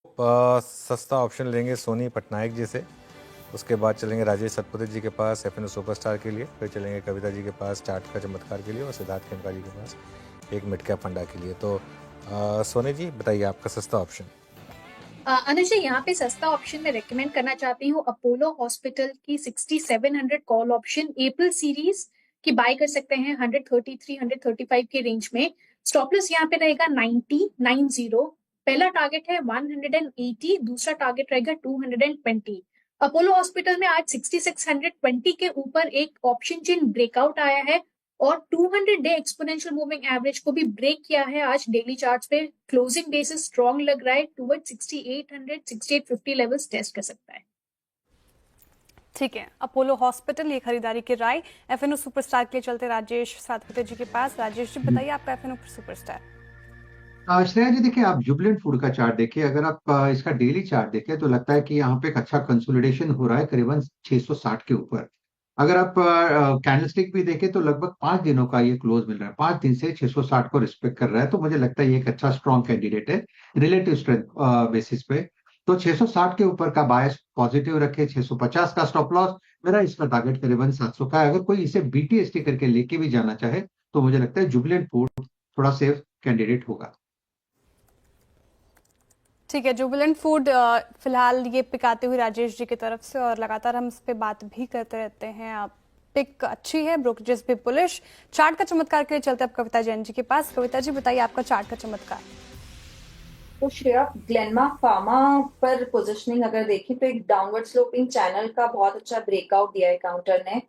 सस्ता ऑप्शन लेंगे सोनी पटनायक जी से, उसके बाद चलेंगे राजेश सतपथी जी के पास एफएनओ सुपरस्टार के लिए, फिर चलेंगे कविता जी के पास चार्ट का चमत्कार के लिए और सिद्धार्थ खेमका जी के पास एक मिड कैप फंडा के लिए। तो सोनी जी बताइए आपका सस्ता ऑप्शन। अनुज जी, यहाँ पे सस्ता ऑप्शन में रेकमेंड करना चाहती हूँ अपोलो हॉस्पिटल की 6700 कॉल ऑप्शन एप्रिल सीरीज की बाय कर सकते हैं 133 135 के रेंज में। स्टॉप लॉस यहाँ पे रहेगा 90। पहला टारगेट है 180, दूसरा टारगेट रहेगा 220। अपोलो हॉस्पिटल में आज 6620 के ऊपर एक ऑप्शन चेन ब्रेकआउट आया है और 200 डे एक्सपोनेंशियल मूविंग एवरेज को भी ब्रेक किया है आज डेली चार्ट्स पे। क्लोजिंग बेसिस स्ट्रॉन्ग लग रहा है, टुवर्ड 6800 6850 लेवल्स टेस्ट कर सकता है। ठीक है, अपोलो हॉस्पिटल ये खरीदारी की राय। एफएनओ सुपरस्टार के लिए चलते राजेश सातपुते जी के पास। राजेश जी बताइए आपका एफएनओ सुपरस्टार। श्रेया जी देखिए, आप जुबिलेंट फूड का चार्ट देखिए, अगर आप इसका डेली चार्ट देखें तो लगता है कि यहाँ पे एक अच्छा कंसोलिडेशन हो रहा है करीबन 660 के ऊपर। अगर आप कैंडलस्टिक भी देखें तो लगभग 5 दिनों का ये क्लोज मिल रहा है, 5 दिन से 660 को रिस्पेक्ट कर रहा है। तो मुझे लगता है ये एक अच्छा स्ट्रॉन्ग कैंडिडेट है रिलेटिव स्ट्रेंथ बेसिस पे। तो 660 के ऊपर का बायस पॉजिटिव रखे, 650 का स्टॉप लॉस, मेरा इसका टारगेट करीबन 700 का है। अगर कोई इसे बीटीएसटी करके लेके भी जाना चाहे तो मुझे लगता है जुबिलेंट फूड थोड़ा सेफ कैंडिडेट होगा। ठीक है, जुबिलेंट फूड फिलहाल ये पिक आते हुए राजेश जी की तरफ से और लगातार हम इस पे बात भी करते रहते हैं। पिक अच्छी है, ब्रोकरेजेस भी बुलिश। चार्ट का चमत्कार के लिए चलते हैं अब कविता जैन जी के पास। कविता जी बताइए आपका चार्ट का चमत्कार। तो श्रेया, ग्लेनमार्क फार्मा पर पोजीशनिंग अगर देखें तो एक डाउनवर्ड स्लोपिंग चैनल का बहुत अच्छा ब्रेकआउट दिया है काउंटर ने।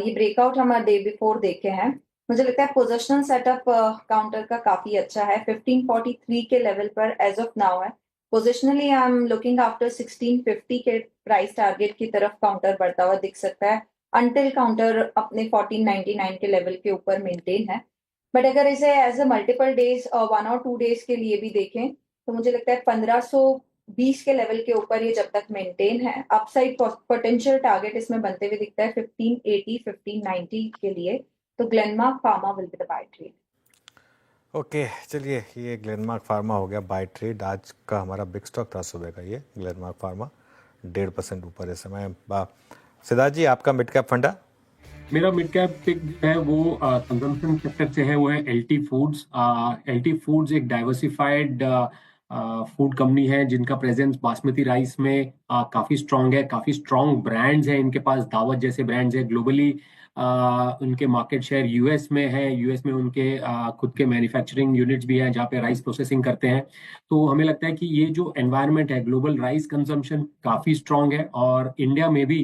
ये ब्रेकआउट हम डे बिफोर देखे हैं। मुझे लगता है पोजिशनल सेटअप काउंटर का काफी अच्छा है। 1543 के लेवल पर एज ऑफ नाउ है। Positionally I am looking after 1650 के प्राइस टारगेट की तरफ काउंटर बढ़ता हुआ दिख सकता है अनटिल काउंटर अपने 1499 के लेवल के ऊपर मेंटेन है। बट अगर इसे एज ए मल्टीपल डेज 1 और 2 डेज के लिए भी देखें तो मुझे लगता है 1520 के लेवल के ऊपर ये जब तक मेंटेन है, अपसाइड पोटेंशियल टारगेट इसमें बनते हुए दिखता है 1580 1590 के लिए। तो Glenmark pharma will be the buy trade. Okay चलिए, ये ग्लेनमार्क फार्मा हो गया बाय ट्रेड। आज का हमारा बिग स्टॉक था सुबह का ये ग्लेनमार्क फार्मा, 1.5% ऊपर इस समय। सिद्धार्थ जी आपका मिड कैप फंडा। मेरा मिड कैप पिक है वो कंजम्पशन सेक्टर से है, वो है एलटी फूड्स। एलटी फूड्स एक डाइवर्सिफाइड फूड कंपनी है जिनका प्रेजेंस बासमती राइस में काफी स्ट्रांग है। काफी स्ट्रांग ब्रांड्स हैं इनके पास, दावत जैसे ब्रांड्स है ग्लोबली। उनके मार्केट शेयर यूएस में है। यूएस में उनके खुद के मैन्युफैक्चरिंग यूनिट्स भी हैं जहाँ पे राइस प्रोसेसिंग करते हैं। तो हमें लगता है कि ये जो एनवायरनमेंट है, ग्लोबल राइस कंजम्पशन काफी स्ट्रांग है। और इंडिया में भी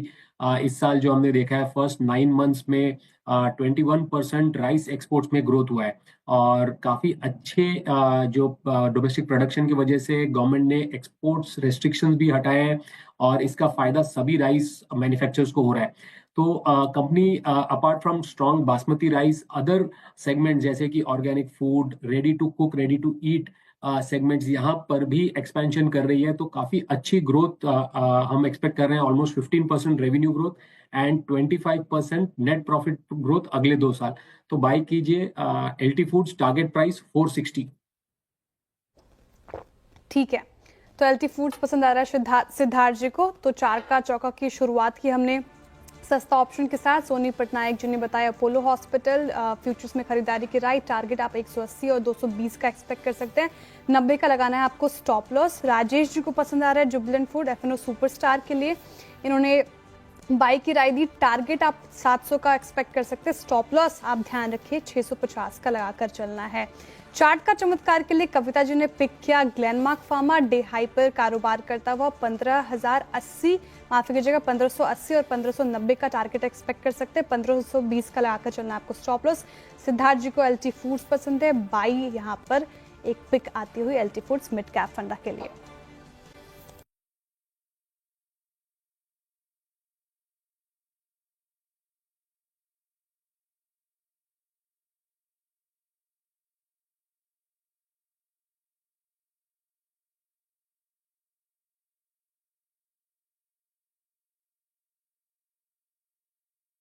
इस साल जो हमने देखा है फर्स्ट 9 मंथ्स में 21% राइस एक्सपोर्ट्स में ग्रोथ हुआ है। और काफी अच्छे जो डोमेस्टिक प्रोडक्शन की वजह से गवर्नमेंट ने एक्सपोर्ट्स रेस्ट्रिक्शंस भी हटाए हैं और इसका फायदा सभी राइस मैन्युफैक्चरर्स को हो रहा है। तो company apart from strong basmati rice, other segment जैसे कि organic food, ready to cook, ready to eat segments यहाँ पर भी एक्सपेंशन कर रही है। तो काफी अच्छी ग्रोथ हम एक्सपेक्ट कर रहे हैं, almost 15% revenue growth and 25% net profit growth अगले 2 साल। तो बाय कीजिए एलटी फूड्स, टारगेट प्राइस 460। ठीक है, तो एलटी फूड्स पसंद आ रहा है सिद्धार्थ जी को। तो चार का चौका की शुरुआत की हमने सस्ता ऑप्शन के साथ। सोनी पटनायक जी ने बताया अपोलो हॉस्पिटल फ्यूचर्स में खरीदारी की राय। टारगेट आप 180 और 220 का एक्सपेक्ट कर सकते हैं। 90 का लगाना है आपको स्टॉप लॉस। राजेश जी को पसंद आ रहा है जुबिलेंट फूड एफएनओ सुपरस्टार के लिए। इन्होंने बाई की राय दी। टारगेट आप 700 का एक्सपेक्ट कर सकते हैं। स्टॉप लॉस आप ध्यान रखिए 650 का लगाकर चलना है। चार्ट का चमत्कार के लिए कविता जी ने पिक किया ग्लेनमार्क फार्मा। डे हाई पर कारोबार करता हुआ 15,080 माफी कीजिएगा 1580 और 1590 का टारगेट एक्सपेक्ट कर सकते हैं। 1520 का लगाकर चलना है आपको स्टॉप लॉस। सिद्धार्थ जी को एलटी फूड्स पसंद है, बाई यहाँ पर एक पिक आती हुई एलटी फूड्स मिड कैप फंडा के लिए।